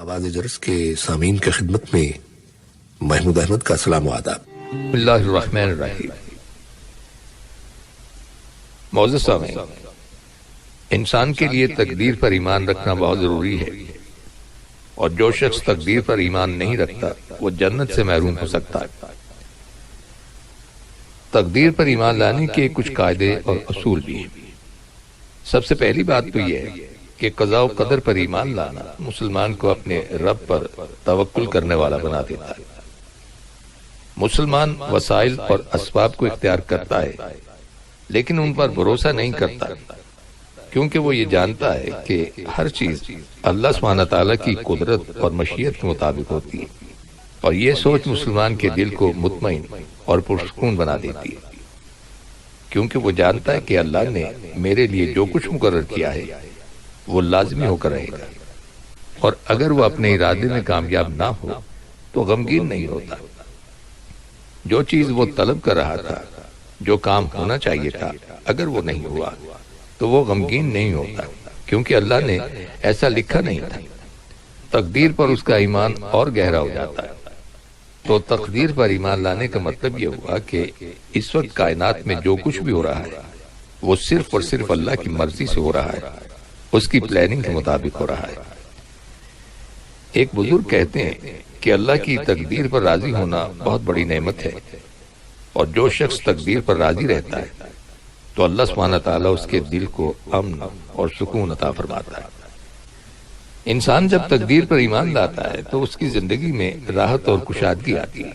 آواز جرس کے سامعین کی خدمت میں محمود احمد کا سلام و آداب۔ بسم اللہ الرحمن الرحیم۔ معزز سامعین، انسان کے لیے تقدیر پر ایمان رکھنا بہت ضروری ہے، اور جو شخص تقدیر پر ایمان نہیں رکھتا وہ جنت سے محروم ہو سکتا ہے۔ تقدیر پر ایمان لانے کے کچھ قاعدے اور اصول بھی ہیں۔ سب سے پہلی بات تو یہ ہے کہ قضاء و قدر پر ایمان لانا مسلمان کو اپنے رب پر توکل کرنے والا بنا دیتا ہے۔ مسلمان وسائل اور اسباب کو اختیار کرتا ہے، لیکن ان پر بھروسہ نہیں کرتا، کیونکہ وہ یہ جانتا ہے کہ ہر چیز اللہ سبحانہ تعالیٰ کی قدرت اور مشیت کے مطابق ہوتی ہے، اور یہ سوچ مسلمان کے دل کو مطمئن اور پرسکون بنا دیتی ہے، کیونکہ وہ جانتا ہے کہ اللہ نے میرے لیے جو کچھ مقرر کیا ہے وہ لازمی ہو کر رہے گا، اور اگر وہ اپنے ارادے میں کامیاب نہ ہو تو غمگین نہیں ہوتا۔ جو چیز وہ طلب کر رہا تھا، جو کام ہونا چاہیے تھا، اگر وہ نہیں ہوا تو وہ غمگین نہیں ہوتا، کیونکہ اللہ نے ایسا لکھا نہیں تھا۔ تقدیر پر اس کا ایمان اور گہرا ہو جاتا ہے۔ تو تقدیر پر ایمان لانے کا مطلب یہ ہوا کہ اس وقت کائنات میں جو کچھ بھی ہو رہا ہے وہ صرف اور صرف اللہ کی مرضی سے ہو رہا ہے، اس کی پلاننگ کے مطابق ہو رہا ہے۔ ایک بزرگ کہتے ہیں کہ اللہ کی تقدیر پر راضی ہونا بہت بڑی نعمت ہے، اور جو شخص تقدیر پر راضی رہتا ہے تو اللہ سبحانہ تعالیٰ اس کے دل کو امن اور سکون عطا فرماتا ہے۔ انسان جب تقدیر پر ایمان لاتا ہے تو اس کی زندگی میں راحت اور کشادگی آتی ہے۔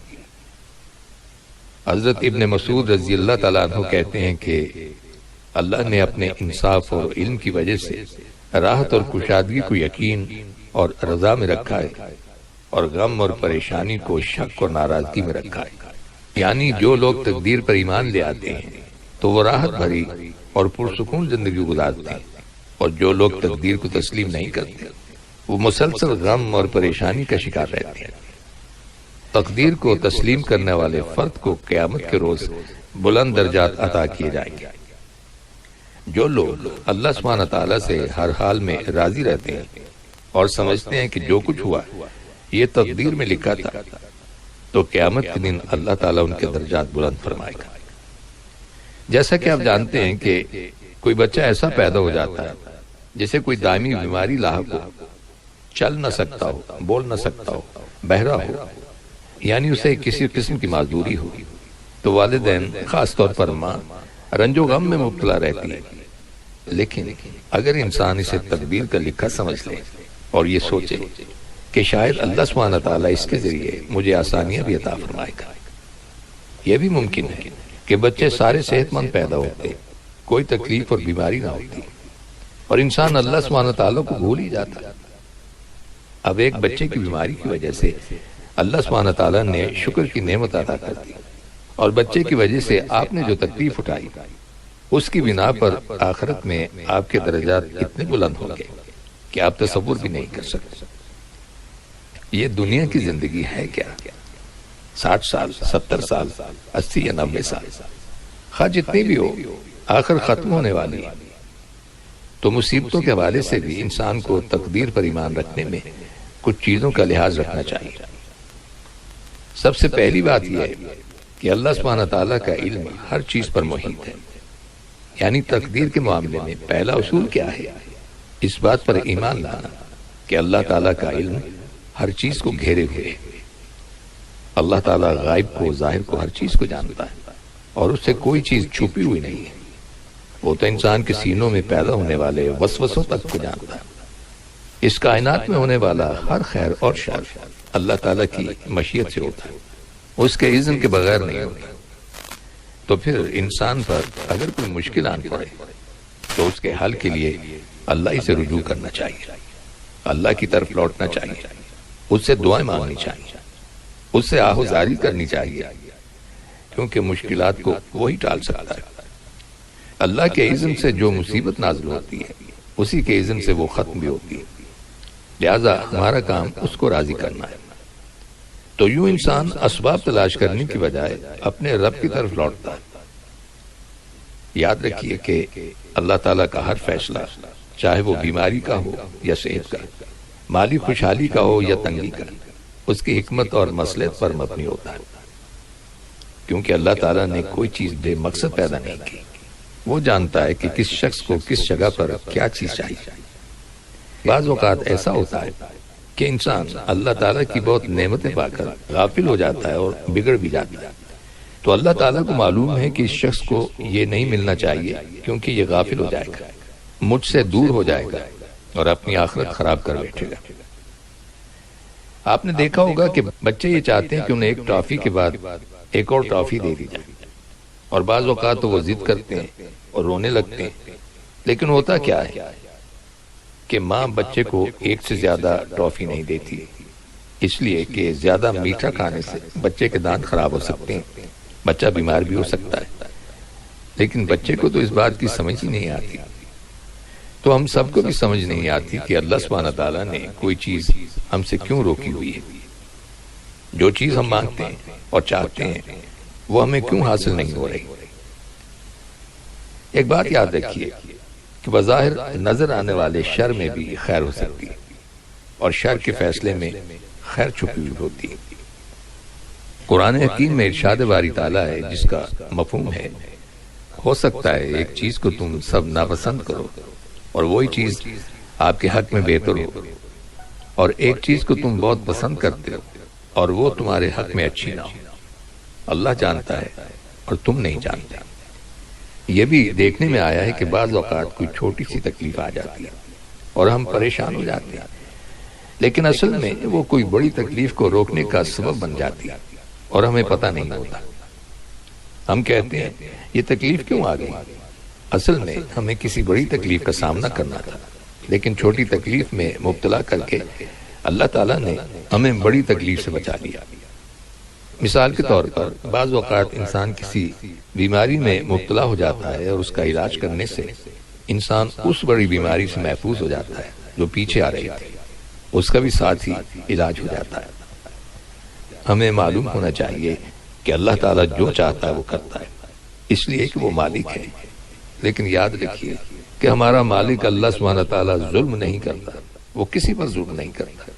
حضرت ابن مسعود رضی اللہ تعالیٰ عنہ کہتے ہیں کہ اللہ نے اپنے انصاف اور علم کی وجہ سے راحت اور کشادگی کو یقین اور رضا میں رکھا ہے، اور غم اور پریشانی کو شک اور ناراضگی میں رکھا ہے۔ یعنی جو لوگ تقدیر پر ایمان لے آتے ہیں تو وہ راحت بھری اور پرسکون زندگی گزارتے ہیں، اور جو لوگ تقدیر کو تسلیم نہیں کرتے وہ مسلسل غم اور پریشانی کا شکار رہتے ہیں۔ تقدیر کو تسلیم کرنے والے فرد کو قیامت کے روز بلند درجات عطا کیے جائیں گے۔ جو لوگ اللہ سبحانہ تعالیٰ سے ہر حال میں راضی رہتے ہیں اور سمجھتے ہیں کہ جو کچھ ہوا یہ تقدیر میں لکھا تھا، تو قیامت کے دن اللہ تعالیٰ ان کے درجات بلند فرمائے گا۔ جیسا کہ آپ جانتے ہیں کہ کوئی بچہ ایسا پیدا ہو جاتا ہے جسے کوئی دائمی بیماری لاحق ہو، چل نہ سکتا ہو، بول نہ سکتا ہو، بہرا ہو، یعنی اسے کسی قسم کی معذوری ہو، تو والدین خاص طور پر ماں رنج و غم میں مبتلا رہتی ہے۔ لیکن اگر انسان اسے تقدیر کا لکھا سمجھ لے اور یہ سوچے کہ شاید اللہ سبحانہ تعالیٰ اس کے ذریعے مجھے آسانیاں بھی عطا فرمائے گا، یہ بھی ممکن ہے کہ بچے سارے صحت مند پیدا ہوتے، کوئی تکلیف اور بیماری نہ ہوتی، اور انسان اللہ سبحانہ تعالیٰ کو بھول ہی جاتا۔ اب ایک بچے کی بیماری کی وجہ سے اللہ سبحانہ تعالیٰ نے شکر کی نعمت عطا کر دی، اور بچے کی وجہ سے آپ نے جو تکلیف اٹھائی اس کی بنا پر آخرت میں آپ کے درجات اتنے بلند ہوں گے کہ آپ تصور بھی نہیں کر سکتے۔ یہ دنیا کی زندگی ہے کیا؟ 60 سال، 70 سال، 80 یا 90 سال، خواہ جتنی بھی ہو، آخر ختم ہونے والی ہے۔ تو مصیبتوں کے حوالے سے بھی انسان کو تقدیر پر ایمان رکھنے میں کچھ چیزوں کا لحاظ رکھنا چاہیے۔ سب سے پہلی بات یہ ہے کہ اللہ سبحانہ تعالیٰ کا علم ہر چیز پر محیط ہے۔ یعنی تقدیر کے معاملے میں پہلا اصول کیا ہے؟ اس بات پر ایمان لانا کہ اللہ تعالیٰ کا علم ہر چیز کو گھیرے ہوئے ہے۔ اللہ تعالیٰ غائب کو، ظاہر کو، ہر چیز کو جانتا ہے، اور اس سے کوئی چیز چھپی ہوئی نہیں ہے۔ وہ تو انسان کے سینوں میں پیدا ہونے والے وسوسوں تک کو جانتا ہے۔ اس کائنات میں ہونے والا ہر خیر اور شر اللہ تعالیٰ کی مشیت سے ہوتا ہے، اس کے اذن کے بغیر نہیں ہوتا۔ تو پھر انسان پر اگر کوئی مشکل آن پڑے تو اس کے حل کے لیے اللہ ہی سے رجوع کرنا چاہیے، اللہ کی طرف لوٹنا چاہیے، اس سے دعائیں مانگنی چاہیے، اس سے آہوزاری کرنی چاہیے، کیونکہ مشکلات کو وہی ٹال سکتا ہے۔ اللہ کے اذن سے جو مصیبت نازل ہوتی ہے اسی کے اذن سے وہ ختم بھی ہوتی ہے، لہذا ہمارا کام اس کو راضی کرنا ہے۔ تو یوں انسان اسباب تلاش کرنے کی بجائے اپنے رب کی طرف لوٹتا ہے۔ یاد رکھیے کہ اللہ تعالیٰ کا ہر فیصلہ، چاہے وہ بیماری کا ہو یا صحت کا، مالی خوشحالی کا ہو یا تنگی کا، اس کی حکمت اور مصلحت پر مبنی ہوتا ہے، کیونکہ اللہ تعالیٰ نے کوئی چیز بے مقصد پیدا نہیں کی۔ وہ جانتا ہے کہ کس شخص کو کس جگہ پر کیا چیز چاہیے۔ بعض اوقات ایسا ہوتا ہے کہ انسان اللہ تعالیٰ کی بہت نعمتیں پا کر غافل ہو جاتا ہے اور بگڑ بھی جاتا ہے، تو اللہ تعالیٰ کو معلوم ہے کہ اس شخص کو یہ نہیں ملنا چاہیے، کیونکہ یہ غافل ہو جائے گا، مجھ سے دور ہو جائے گا اور اپنی آخرت خراب کر بیٹھے گا۔ آپ نے دیکھا ہوگا کہ بچے یہ چاہتے ہیں کہ انہیں ایک ٹافی کے بعد ایک اور ٹافی دے دی جائے، اور بعض اوقات تو وہ ضد کرتے ہیں اور رونے لگتے ہیں، لیکن ہوتا کیا ہے کہ ماں بچے کو ایک سے زیادہ ٹافی نہیں دیتی، اس لیے کہ زیادہ میٹھا کھانے سے بچے کے دانت خراب ہو سکتے ہیں، بچہ بیمار بھی ہو سکتا ہے۔ لیکن بچے کو تو اس بات کی سمجھ ہی نہیں آتی، تو ہم سب کو بھی سمجھ نہیں آتی کہ اللہ سبحانہ تعالیٰ نے کوئی چیز ہم سے کیوں روکی ہوئی ہے، جو چیز ہم مانگتے ہیں اور چاہتے ہیں وہ ہمیں کیوں حاصل نہیں ہو رہی۔ ایک بات یاد رکھیے کہ بظاہر نظر آنے والے شر میں بھی خیر ہو سکتی ہے، اور شر کے فیصلے میں خیر چھپی ہوئی ہوتی ہے۔ قرآن حکیم میں ارشاد باری تعالیٰ ہے جس کا مفہوم ہے، ہو سکتا ہے ایک چیز کو تم سب ناپسند کرو اور وہی چیز آپ کے حق میں بہتر ہو، اور ایک چیز کو تم بہت پسند کرتے ہو اور وہ تمہارے حق میں اچھی نہ ہو۔ اللہ جانتا ہے اور تم نہیں جانتے۔ یہ بھی دیکھنے میں آیا ہے کہ بعض اوقات کوئی چھوٹی سی تکلیف آ جاتی ہے اور ہم پریشان ہو جاتے ہیں، لیکن اصل میں وہ کوئی بڑی تکلیف کو روکنے کا سبب بن جاتی ہے اور ہمیں پتہ نہیں ہوتا۔ ہم کہتے ہیں یہ تکلیف کیوں آ گئی؟ اصل میں ہمیں کسی بڑی تکلیف کا سامنا کرنا تھا، لیکن چھوٹی تکلیف میں مبتلا کر کے اللہ تعالیٰ نے ہمیں بڑی تکلیف سے بچا لیا۔ مثال کے طور پر بعض اوقات انسان کسی بیماری میں مبتلا ہو جاتا ہے اور اس کا علاج کرنے سے انسان اس بڑی بیماری سے محفوظ ہو جاتا ہے جو پیچھے آ رہی تھی، اس کا بھی ساتھ ہی علاج ہو جاتا ہے۔ ہمیں معلوم ہونا چاہیے کہ اللہ تعالیٰ جو چاہتا ہے وہ کرتا ہے، اس لیے کہ وہ مالک ہے، لیکن یاد رکھیے کہ ہمارا مالک اللہ سبحانہ تعالیٰ ظلم نہیں کرتا، وہ کسی پر ظلم نہیں کرتا،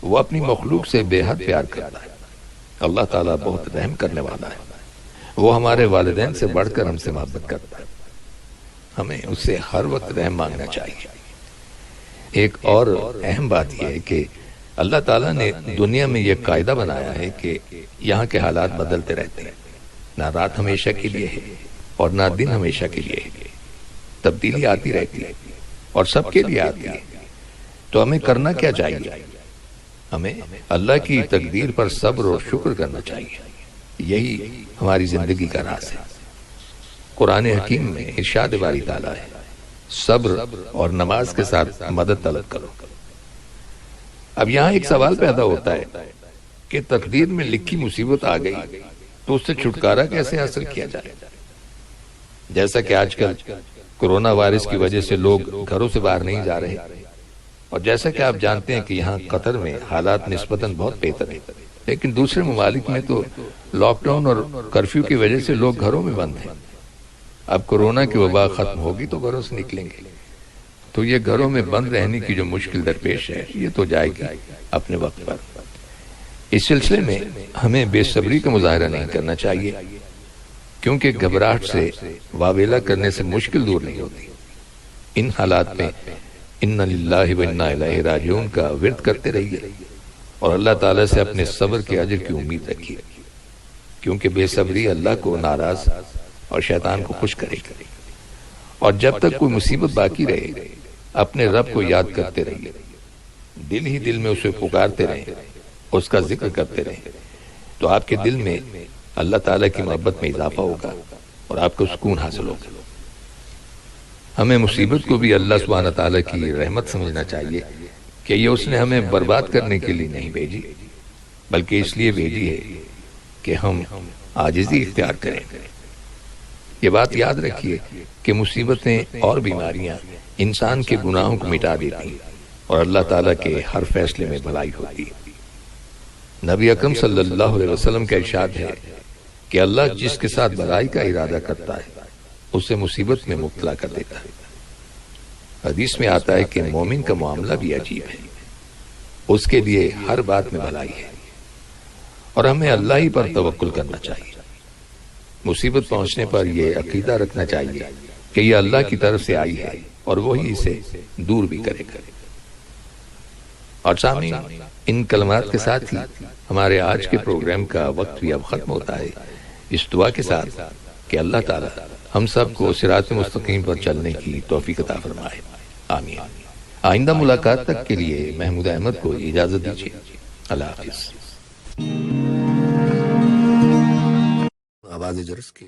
وہ اپنی مخلوق سے بے حد پیار کرتا ہے۔ اللہ تعالیٰ بہت رحم کرنے والا ہے، وہ ہمارے والدین سے بڑھ کر ہم سے محبت کرتا ہے، ہمیں اس سے ہر وقت رحم مانگنا چاہیے۔ ایک اور اہم بات یہ ہے کہ اللہ تعالیٰ نے دنیا میں یہ قاعدہ بنایا ہے کہ یہاں کے حالات بدلتے رہتے ہیں، نہ رات ہمیشہ کے لیے ہے اور نہ دن ہمیشہ کے لیے ہے، تبدیلی آتی رہتی ہے اور سب کے لیے آتی ہے۔ تو ہمیں کرنا کیا چاہیے؟ ہمیں اللہ کی تقدیر پر صبر اور شکر کرنا چاہیے، یہی ہماری زندگی کا راز ہے۔ قرآن حکیم میں ارشاد باری تعالیٰ ہے، صبر اور نماز کے ساتھ مدد طلب کرو۔ اب یہاں ایک سوال پیدا ہوتا ہے کہ تقدیر میں لکھی مصیبت آ گئی تو اس سے چھٹکارا کیسے حاصل کیا جائے؟ جیسا کہ آج کل کورونا وائرس کی وجہ سے لوگ گھروں سے باہر نہیں جا رہے، اور جیسا کہ آپ جانتے ہیں کہ یہاں قطر میں حالات نسبتاً بہت بہتر ہیں، لیکن دوسرے ممالک میں تو لاک ڈاؤن اور کرفیو کی وجہ سے لوگ گھروں میں بند ہیں۔ اب کورونا کی وبا ختم ہوگی تو گھروں سے نکلیں گے، تو یہ گھروں میں بند رہنے کی جو مشکل درپیش ہے یہ تو جائے گی اپنے وقت پر۔ اس سلسلے میں ہمیں بے صبری کا مظاہرہ نہیں کرنا چاہیے، کیونکہ گھبراہٹ سے واویلا کرنے سے مشکل دور نہیں ہوتی۔ ان حالات میں انا للہ و انا الیہ راجعون کا ورد کرتے رہیے اور اللہ تعالیٰ سے اپنے صبر کے اجر کی امید رکھیے، کیونکہ بے صبری اللہ کو ناراض اور شیطان کو خوش کرے گی۔ اور جب تک کوئی مصیبت باقی رہے اپنے رب کو یاد کرتے رہیے، دل ہی دل میں اسے پکارتے رہیں، اس کا ذکر کرتے رہیں، تو آپ کے دل میں اللہ تعالیٰ کی محبت میں اضافہ ہوگا اور آپ کو سکون حاصل ہوگا۔ ہمیں مصیبت کو بھی اللہ سبحانہ تعالیٰ کی رحمت سمجھنا چاہیے کہ یہ اس نے ہمیں برباد کرنے کے لیے نہیں بھیجی، بلکہ اس لیے بھیجی ہے کہ ہم عاجزی اختیار کریں۔ یہ بات یاد رکھیے کہ مصیبتیں اور بیماریاں انسان کے گناہوں کو مٹا دیتی اور اللہ تعالیٰ کے ہر فیصلے میں بھلائی ہوتی۔ نبی اکرم صلی اللہ علیہ وسلم کا ارشاد ہے کہ اللہ جس کے ساتھ بھلائی کا ارادہ کرتا ہے اسے مصیبت میں مبتلا کر دیتا ہے۔ حدیث میں آتا ہے کہ مومن کا معاملہ بھی عجیب ہے، اس کے لیے ہر بات میں بھلائی ہے، اور ہمیں اللہ ہی پر توکل کرنا چاہیے۔ مصیبت پہنچنے پر یہ عقیدہ رکھنا چاہیے کہ یہ اللہ کی طرف سے آئی ہے اور وہی اسے دور بھی کرے گا۔ اور سامعین، ان کلمات کے ساتھ ہی ہمارے آج کے پروگرام کا وقت بھی اب ختم ہوتا ہے، اس دعا کے ساتھ کہ اللہ تعالی ہم سب کو صراط مستقیم پر چلنے کی توفیق عطا فرمائے، آمین۔ آئندہ ملاقات تک کے لیے محمود احمد کو اجازت دیجیے، اللہ حافظ۔ آواز جرس کی